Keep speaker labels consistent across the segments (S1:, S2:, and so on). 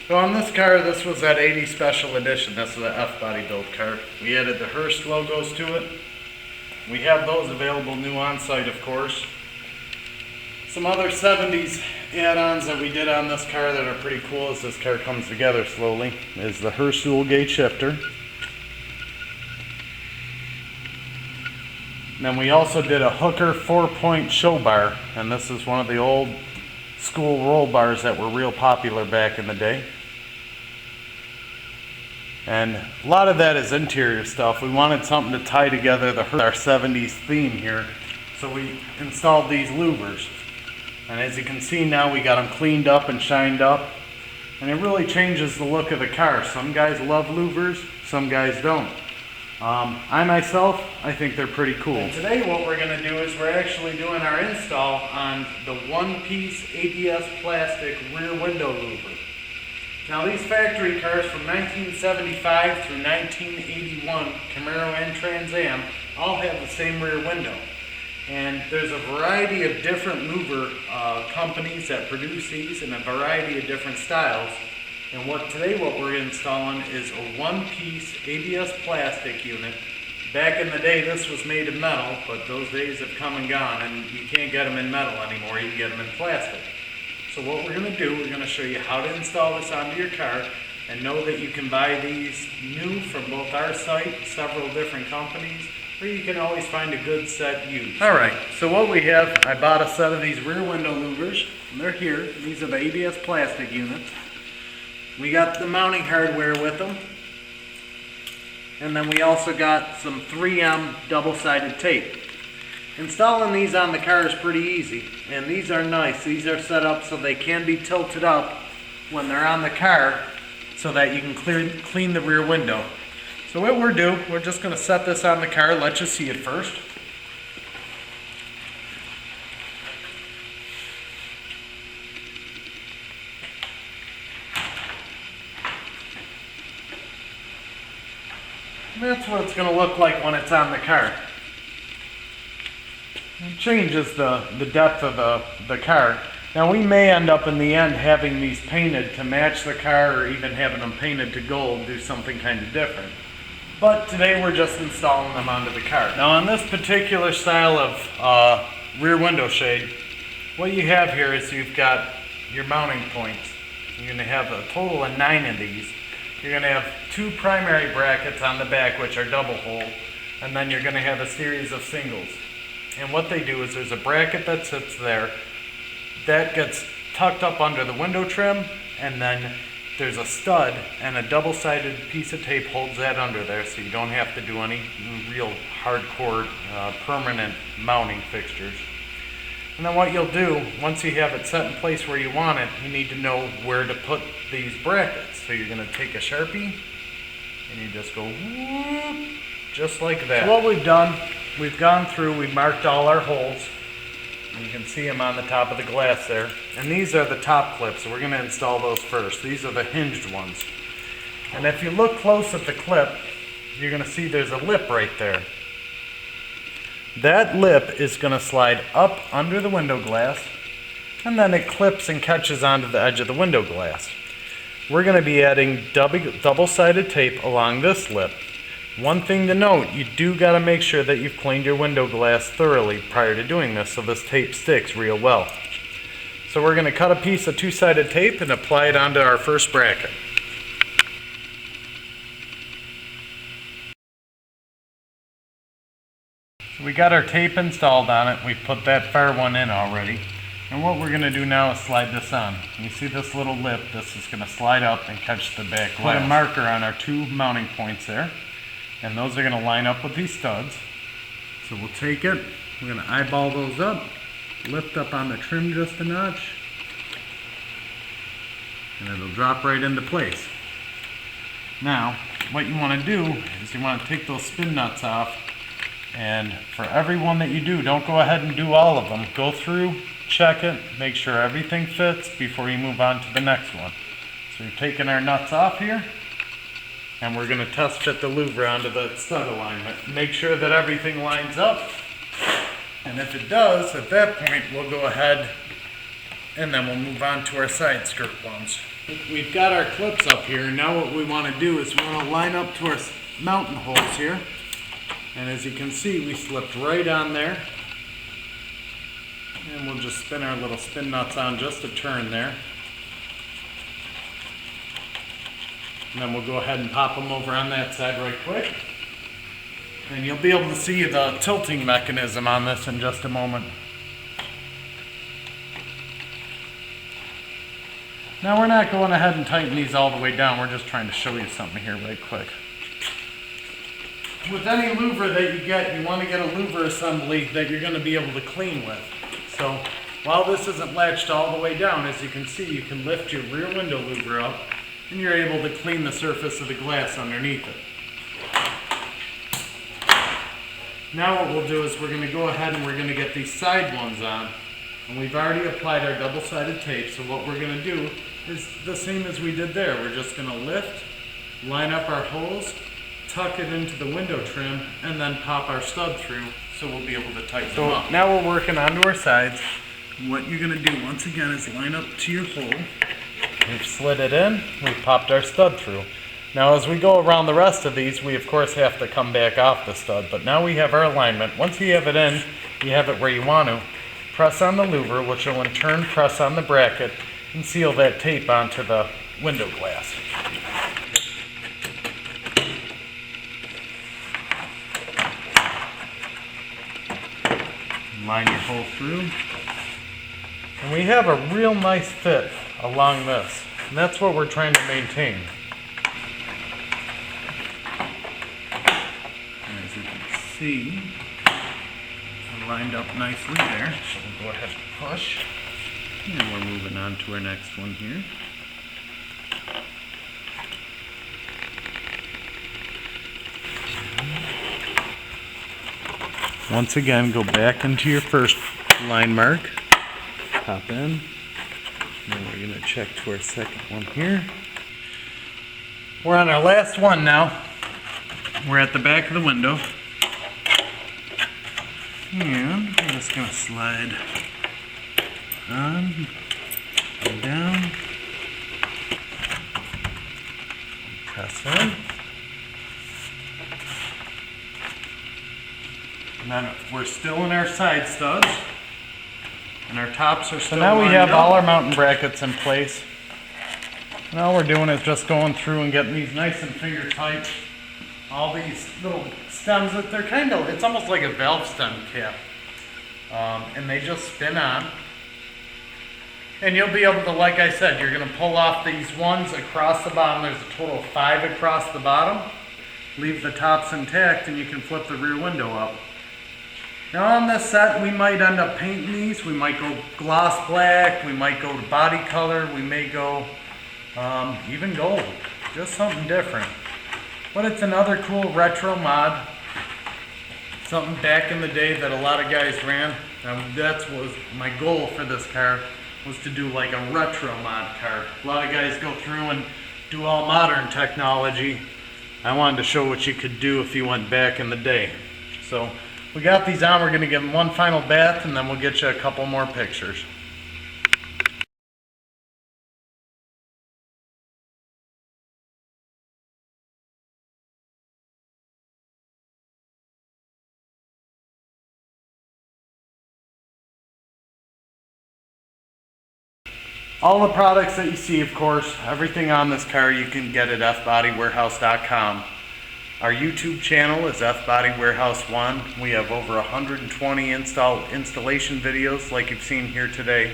S1: So on this car, this was that 80 special edition. This is the F-body build car. We added the Hearst logos to it. We have those available new on site, of course. Some other 70s add-ons that we did on this car that are pretty cool as this car comes together slowly is the Hearst dual gate shifter. And then we also did a Hooker 4-point show bar, and this is one of the old school roll bars that were real popular back in the day. And a lot of that is interior stuff. We wanted something to tie together our 70s theme here, so we installed these louvers. And as you can see now, we got them cleaned up and shined up, and it really changes the look of the car. Some guys love louvers, some guys don't. I myself, I think they're pretty cool. And today what we're going to do is we're actually doing our install on the one-piece ABS plastic rear window louver. Now these factory cars from 1975 through 1981, Camaro and Trans Am, all have the same rear window. And there's a variety of different louver companies that produce these in a variety of different styles. And today what we're installing is a one-piece ABS plastic unit. Back in the day this was made of metal, but those days have come and gone, and you can't get them in metal anymore, you can get them in plastic. So what we're going to do, we're going to show you how to install this onto your car, and know that you can buy these new from both our site, several different companies, or you can always find a good set used. Alright, so what we have, I bought a set of these rear window louvers, and they're here. These are the ABS plastic units. We got the mounting hardware with them, and then we also got some 3M double-sided tape. Installing these on the car is pretty easy, and these are nice. These are set up so they can be tilted up when they're on the car so that you can clean the rear window. So what we're just going to set this on the car, let you see it first. That's what it's going to look like when it's on the car. It changes the depth of the car. Now we may end up in the end having these painted to match the car, or even having them painted to gold, do something kind of different. But today we're just installing them onto the car. Now on this particular style of rear window shade, what you have here is you've got your mounting points. You're going to have a total of 9 of these. You're going to have 2 primary brackets on the back, which are double hole, and then you're going to have a series of singles. And what they do is there's a bracket that sits there that gets tucked up under the window trim, and then there's a stud and a double-sided piece of tape holds that under there, so you don't have to do any real hardcore permanent mounting fixtures. And then what you'll do, once you have it set in place where you want it, you need to know where to put these brackets. So you're going to take a Sharpie and you just go whoop, just like that. So what we've done, we've gone through, we've marked all our holes. You can see them on the top of the glass there. And these are the top clips, so we're going to install those first. These are the hinged ones. And if you look close at the clip, you're going to see there's a lip right there. That lip is going to slide up under the window glass, and then it clips and catches onto the edge of the window glass. We're going to be adding double-sided tape along this lip. One thing to note, you do got to make sure that you've cleaned your window glass thoroughly prior to doing this so this tape sticks real well. So we're going to cut a piece of 2-sided tape and apply it onto our first bracket. So we got our tape installed on it. We've put that far one in already. And what we're going to do now is slide this on. You see this little lip, this is going to slide up and catch the back glass. Put a marker on our 2 mounting points there. And those are going to line up with these studs. So we'll take it, we're going to eyeball those up, lift up on the trim just a notch, and it'll drop right into place. Now, what you want to do is you want to take those spin nuts off, and for every one that you do, don't go ahead and do all of them. Go through, check it, make sure everything fits before you move on to the next one. So we've taken our nuts off here, and we're going to test fit the louver onto the stud alignment. Make sure that everything lines up, and if it does, at that point we'll go ahead and then we'll move on to our side skirt ones. We've got our clips up here, and now what we want to do is we want to line up to our mounting holes here. And as you can see, we slipped right on there. And we'll just spin our little spin nuts on just a turn there. And then we'll go ahead and pop them over on that side right quick. And you'll be able to see the tilting mechanism on this in just a moment. Now we're not going ahead and tighten these all the way down, we're just trying to show you something here right quick. With any louver that you get, you want to get a louver assembly that you're going to be able to clean with. So while this isn't latched all the way down, as you can see, you can lift your rear window louver up and you're able to clean the surface of the glass underneath it. Now what we'll do is we're going to go ahead and we're going to get these side ones on. And we've already applied our double-sided tape, so what we're going to do is the same as we did there. We're just going to lift, line up our holes, tuck it into the window trim, and then pop our stud through so we'll be able to tighten them up. Now we're working onto our sides. What you're going to do once again is line up to your hole. We've slid it in, we've popped our stud through. Now as we go around the rest of these, we of course have to come back off the stud, but now we have our alignment. Once you have it in, you have it where you want to. Press on the louver, which will in turn press on the bracket and seal that tape onto the window glass. Line your hole through. And we have a real nice fit along this, and that's what we're trying to maintain. As you can see, we're lined up nicely there. So we'll go ahead and push. And we're moving on to our next one here. Once again, go back into your first line mark. Pop in. Then we're going to check to our second one here. We're on our last one now. We're at the back of the window. And I'm just going to slide on and down. Press in. And then we're still in our side studs. And our tops are still. So now we have all our mounting brackets in place. And all we're doing is just going through and getting these nice and finger tight. All these little stems that they're kind of, it's almost like a valve stem cap. And they just spin on. And you'll be able to, like I said, you're going to pull off these ones across the bottom. There's a total of 5 across the bottom. Leave the tops intact and you can flip the rear window up. Now on this set, we might end up painting these. We might go gloss black, we might go to body color, we may go even gold. Just something different. But it's another cool retro mod. Something back in the day that a lot of guys ran. That's what was my goal for this car, was to do like a retro mod car. A lot of guys go through and do all modern technology. I wanted to show what you could do if you went back in the day. So we got these on, we're going to give them one final bath and then we'll get you a couple more pictures. All the products that you see, of course, everything on this car you can get at fbodywarehouse.com. Our YouTube channel is fbodywarehouse1. We have over 120 installation videos like you've seen here today.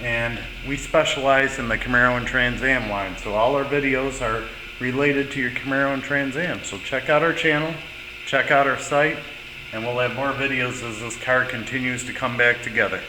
S1: And we specialize in the Camaro and Trans Am line. So all our videos are related to your Camaro and Trans Am. So check out our channel, check out our site, and we'll have more videos as this car continues to come back together.